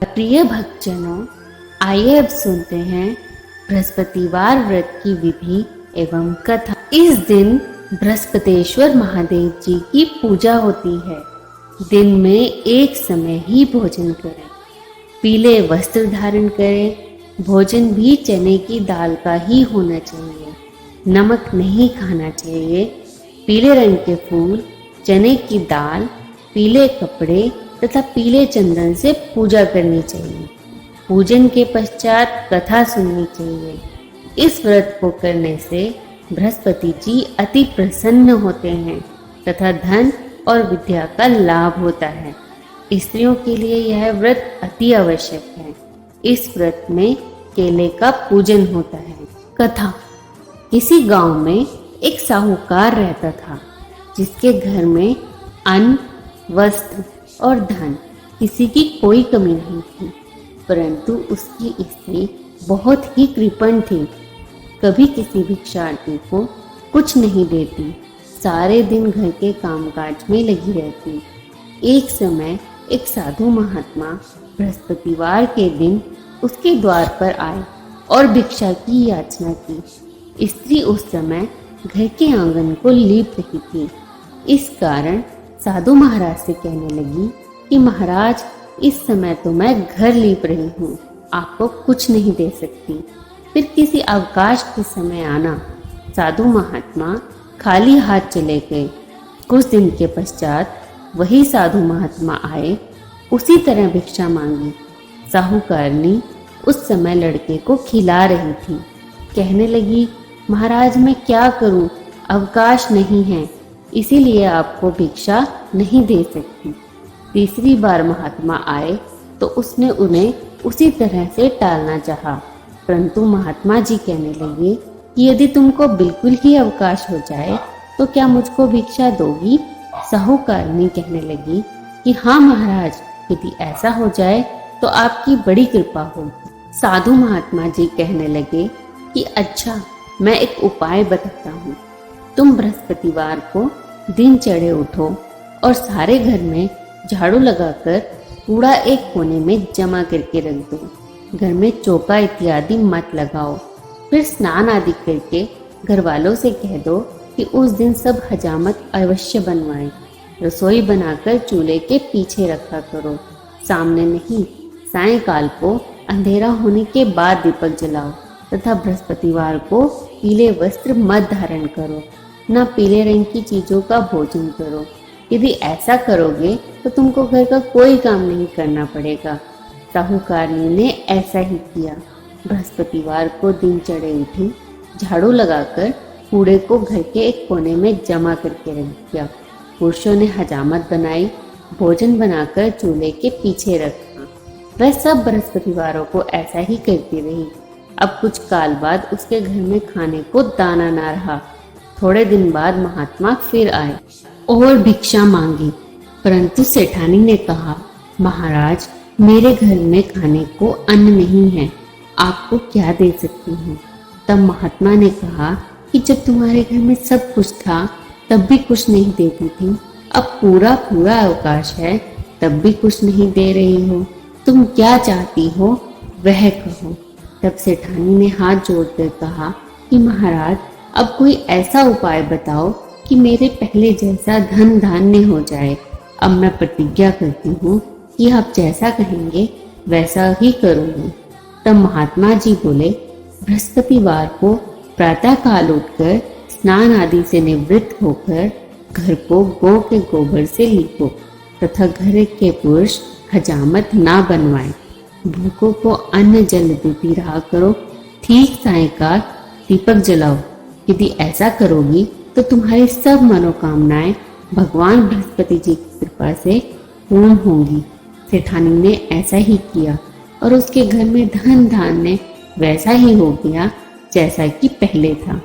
प्रिय भक्तजनों, आइए अब सुनते हैं बृहस्पतिवार व्रत की विधि एवं कथा। इस दिन बृहस्पतेश्वर महादेव जी की पूजा होती है। दिन में एक समय ही भोजन करें, पीले वस्त्र धारण करें, भोजन भी चने की दाल का ही होना चाहिए, नमक नहीं खाना चाहिए, पीले रंग के फूल, चने की दाल, पीले कपड़े तथा पीले चंदन से पूजा करनी चाहिए। पूजन के पश्चात कथा सुननी चाहिए। इस व्रत को करने से बृहस्पति जी अति प्रसन्न होते हैं तथा धन और विद्या का लाभ होता है। स्त्रियों के लिए यह व्रत अति आवश्यक है। इस व्रत में केले का पूजन होता है। कथा। किसी गांव में एक साहूकार रहता था, जिसके घर में अन्न, वस्त्र और धन किसी की कोई कमी नहीं थी, परंतु उसकी स्त्री बहुत ही कृपण थी। कभी किसी भिक्षार्थी को कुछ नहीं देती, सारे दिन घर के कामकाज में लगी रहती। एक समय एक साधु महात्मा बृहस्पतिवार के दिन उसके द्वार पर आए और भिक्षा की याचना की। स्त्री उस समय घर के आंगन को लीप रही थी। इस कारण साधु महाराज से कहने लगी कि महाराज, इस समय तो मैं घर लीप रही हूँ, आपको कुछ नहीं दे सकती, फिर किसी अवकाश के समय आना। साधु महात्मा खाली हाथ चले गए। कुछ दिन के पश्चात वही साधु महात्मा आए, उसी तरह भिक्षा मांगी। साहूकारनी उस समय लड़के को खिला रही थी। कहने लगी, महाराज मैं क्या करूं, अवकाश नहीं है, इसीलिए आपको भिक्षा नहीं दे सकती। तीसरी बार महात्मा आए तो उसने उन्हें उसी तरह से टालना चाहा, परंतु महात्मा जी कहने लगे कि यदि तुमको बिल्कुल ही अवकाश हो जाए तो क्या मुझको भिक्षा दोगी? साहूकारनी कहने लगी कि हाँ महाराज, यदि ऐसा हो जाए तो आपकी बड़ी कृपा होगी। साधु महात्मा जी कहने लगे कि अच्छा, मैं एक उपाय बताता हूँ। तुम बृहस्पतिवार को दिन चढ़े उठो और सारे घर में झाड़ू लगाकर कूड़ा एक कोने में जमा करके रख दो। घर में चौका इत्यादि मत लगाओ। फिर स्नान आदि करके घर वालों से कह दो कि उस दिन सब हजामत अवश्य बनवाएं। रसोई बनाकर चूल्हे के पीछे रखा करो, सामने नहीं। सायंकाल को अंधेरा होने के बाद दीपक जलाओ तथा बृहस्पतिवार को पीले वस्त्र मत धारण करो, न पीले रंग की चीजों का भोजन करो। यदि ऐसा करोगे तो तुमको घर का कोई काम नहीं करना पड़ेगा। साहूकारनी ने ऐसा ही किया। बृहस्पतिवार को दिन चढ़े उठी, झाड़ू लगाकर कूड़े को घर के एक कोने में जमा करके रख दिया। पुरुषों ने हजामत बनाई, भोजन बनाकर चूल्हे के पीछे रखा। वह सब बृहस्पतिवारों को ऐसा ही करती रही। अब कुछ काल बाद उसके घर में खाने को दाना ना रहा। थोड़े दिन बाद महात्मा फिर आए और भिक्षा मांगी, परंतु सेठानी ने कहा, महाराज मेरे घर में खाने को अन्न नहीं है, आपको क्या दे सकती हूँ? तब महात्मा ने कहा कि जब तुम्हारे घर में सब कुछ था तब भी कुछ नहीं देती थी, अब पूरा पूरा अवकाश है तब भी कुछ नहीं दे रही हो, तुम क्या चाहती हो वह कहो। तब सेठानी ने हाथ जोड़कर कहा कि महाराज अब कोई ऐसा उपाय बताओ कि मेरे पहले जैसा धन धान्य हो जाए। अब मैं प्रतिज्ञा करती हूँ कि आप जैसा कहेंगे वैसा ही करूँगी। तब महात्मा जी बोले, बृहस्पतिवार को प्रातः काल उठकर स्नान आदि से निवृत्त होकर घर को गौ के गोबर से लीपो तथा घर के पुरुष हजामत ना बनवाएं। भूखों को अन्न जल देती रहा करो। ठीक सायंकाल दीपक जलाओ। यदि ऐसा करोगी तो तुम्हारी सब मनोकामनाएं भगवान बृहस्पति जी की कृपा से पूर्ण होंगी। सेठानी ने ऐसा ही किया और उसके घर में धन धान्य वैसा ही हो गया जैसा कि पहले था।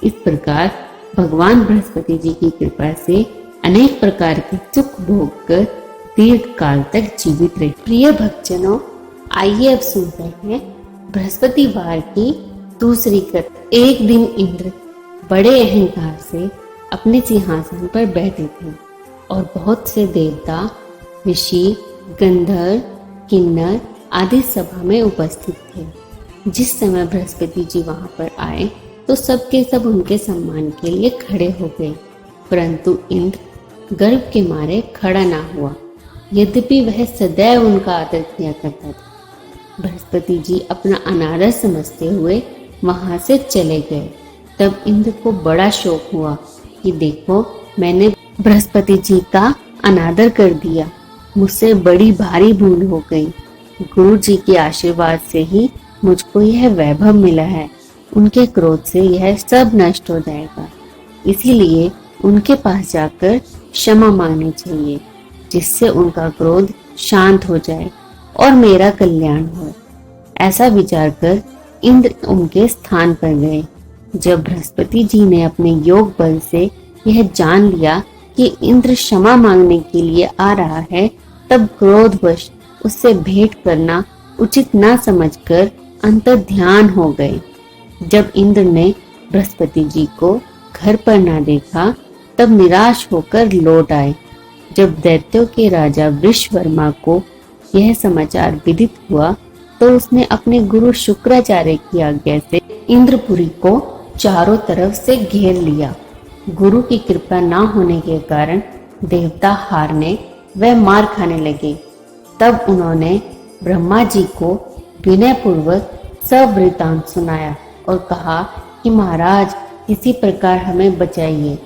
इस प्रकार भगवान बृहस्पति जी की कृपा से अनेक प्रकार के सुख भोग कर दीर्घ काल तक जीवित रहे। प्रिय भक्तजनों, आइए अब सुनते हैं बृहस्पतिवार की दूसरी कथा। एक दिन इंद्र बड़े अहंकार से अपने सिंहासन पर बैठे थे और बहुत से देवता, ऋषि, गंधर्व, किन्नर आदि सभा में उपस्थित थे। जिस समय बृहस्पति जी वहां पर आए तो सबके सब उनके सम्मान के लिए खड़े हो गए, परंतु इंद्र गर्व के मारे खड़ा ना हुआ, यद्यपि वह सदैव उनका आदर किया करता था। बृहस्पति जी अपना अनादर समझते हुए वहां से चले गए। तब इंद्र को बड़ा शौक हुआ कि देखो, मैंने बृहस्पति जी का अनादर कर दिया, मुझसे बड़ी भारी भूल हो गई। गुरु जी के आशीर्वाद से ही मुझको यह वैभव मिला है, उनके क्रोध से यह सब नष्ट हो जाएगा, इसीलिए उनके पास जाकर क्षमा मांगनी चाहिए, जिससे उनका क्रोध शांत हो जाए और मेरा कल्याण हो। ऐसा विचार कर इंद्र उनके स्थान पर गए। जब बृहस्पति जी ने अपने योग बल से यह जान लिया कि इंद्र क्षमा मांगने के लिए आ रहा है, तब क्रोधवश उससे भेंट करना उचित न समझकर अंतर्ध्यान हो गए। जब इंद्र ने बृहस्पति जी को घर पर ना देखा, तब निराश होकर लौट आए। जब दैत्यों के राजा वृषवर्मा को यह समाचार विदित हुआ, तो उसने अपने गुरु शुक्राचार्य की आज्ञा से इंद्रपुरी को चारों तरफ से घेर लिया। गुरु की कृपा न होने के कारण देवता हारने व मार खाने लगे। तब उन्होंने ब्रह्मा जी को विनय पूर्वक सब वृतांत सुनाया और कहा कि महाराज, किसी प्रकार हमें बचाइए।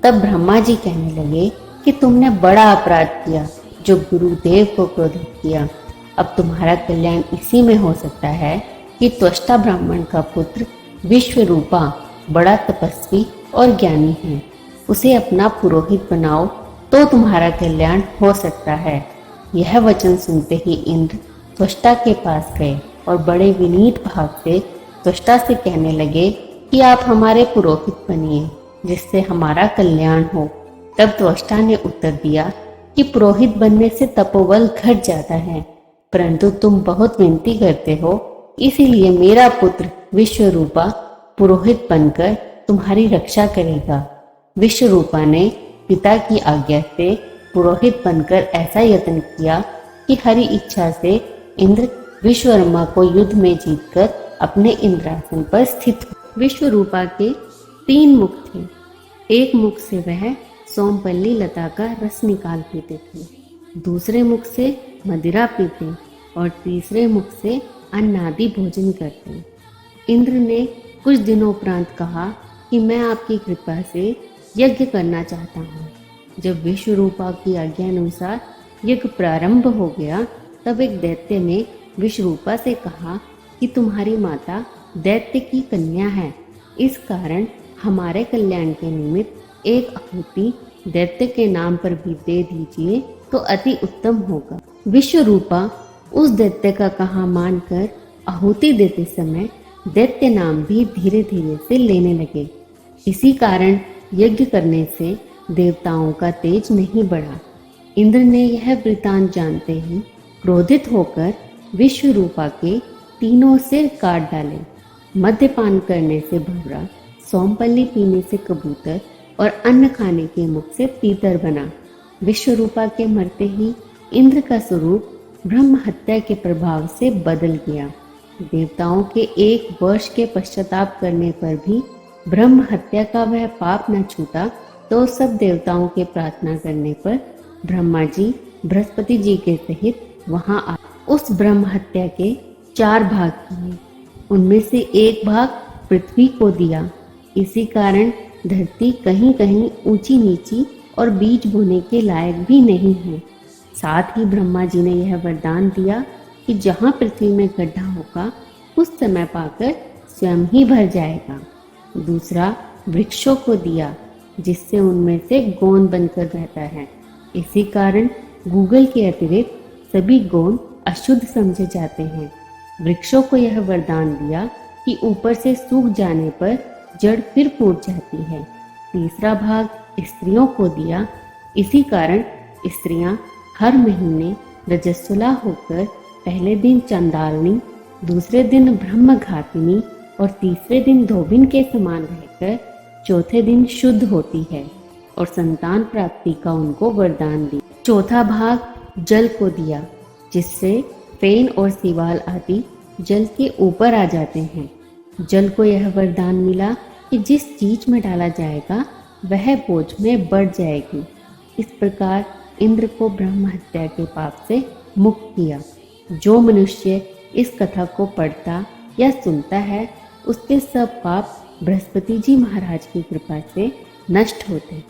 तब ब्रह्मा जी कहने लगे कि तुमने बड़ा अपराध किया, जो गुरुदेव को क्रोधित किया। अब तुम्हारा कल्याण इसी में हो सकता है कि त्वष्टा ब्राह्मण का पुत्र विश्वरूपा बड़ा तपस्वी और ज्ञानी है, उसे अपना पुरोहित बनाओ तो तुम्हारा कल्याण हो सकता है। यह वचन सुनते ही इंद्र त्वष्टा के पास गए और बड़े विनीत भाव से त्वष्टा से कहने लगे कि आप हमारे पुरोहित बनिए, जिससे हमारा कल्याण हो। तब त्वष्टा ने उत्तर दिया कि पुरोहित बनने से तपोबल घट जाता है, परंतु तुम बहुत विनती करते हो, इसीलिए मेरा पुत्र विश्वरूपा पुरोहित बनकर तुम्हारी रक्षा करेगा। विश्वरूपा ने पिता की आज्ञा से पुरोहित बनकर ऐसा यत्न किया कि हरि इच्छा से इंद्र विश्वकर्मा को युद्ध में जीतकर अपने इंद्रासन पर स्थित हुए। विश्वरूपा के 3 मुख थे। एक मुख से वह सोमपल्ली लता का रस निकाल पीते थे, दूसरे मुख से मदिरा पीते और तीसरे मुख से अन्नादि भोजन करते। इंद्र ने कुछ दिनों उपरांत कहा कि मैं आपकी कृपा से यज्ञ करना चाहता हूँ। जब विश्वरूपा की आज्ञा अनुसार यज्ञ प्रारंभ हो गया, तब एक दैत्य ने विश्वरूपा से कहा कि तुम्हारी माता दैत्य की कन्या है, इस कारण हमारे कल्याण के निमित्त एक आहुति दैत्य के नाम पर भी दे दीजिए तो अति उत्तम होगा। विश्वरूपा उस दैत्य का कहा मानकर आहुति देते समय दैत्य नाम भी धीरे धीरे से लेने लगे। इसी कारण यज्ञ करने से देवताओं का तेज नहीं बढ़ा। इंद्र ने यह वृतांत जानते ही क्रोधित होकर विश्वरूपा के तीनों सिर काट डाले। मद्यपान करने से भंवरा, सोमपल्ली पीने से कबूतर और अन्न खाने के मुख से तीतर बना। विश्वरूपा के मरते ही इंद्र का स्वरूप ब्रह्म हत्या के प्रभाव से बदल गया। देवताओं के 1 वर्ष के पश्चाताप करने पर भी ब्रह्म हत्या का वह पाप न छूटा, तो सब देवताओं के प्रार्थना करने पर ब्रह्मा जी बृहस्पति जी के सहित वहां आए। उस ब्रह्म हत्या के 4 भाग किए, उनमें से 1 भाग पृथ्वी को दिया। इसी कारण धरती कहीं कहीं ऊंची नीची और बीज बोने के लायक भी नहीं है। साथ ही ब्रह्मा जी ने यह वरदान दिया कि जहाँ पृथ्वी में गड्ढा होगा, उस समय पाकर स्वयं ही भर जाएगा। दूसरा वृक्षों को दिया, जिससे उनमें से गोंद बनकर रहता है। इसी कारण गूगल के अतिरिक्त सभी गोंद अशुद्ध समझे जाते हैं। वृक्षों को यह वरदान दिया कि ऊपर से सूख जाने पर जड़ फिर फूट जाती है। तीसरा भाग स्त्रियों को दिया। इसी कारण स्त्रियां हर महीने रजस्वला होकर पहले दिन चंडालनी, दूसरे दिन ब्रह्मघातिनी और तीसरे दिन धोबिन के समान रहकर चौथे दिन शुद्ध होती है और संतान प्राप्ति का उनको वरदान दिया। चौथा भाग जल को दिया, जिससे फेन और सिवाल आदि जल के ऊपर आ जाते हैं। जल को यह वरदान मिला कि जिस चीज में डाला जाएगा वह बोझ में बढ़ जाएगी। इस प्रकार इंद्र को ब्रह्म हत्या के पाप से मुक्त किया। जो मनुष्य इस कथा को पढ़ता या सुनता है उसके सब पाप बृहस्पति जी महाराज की कृपा से नष्ट होते हैं।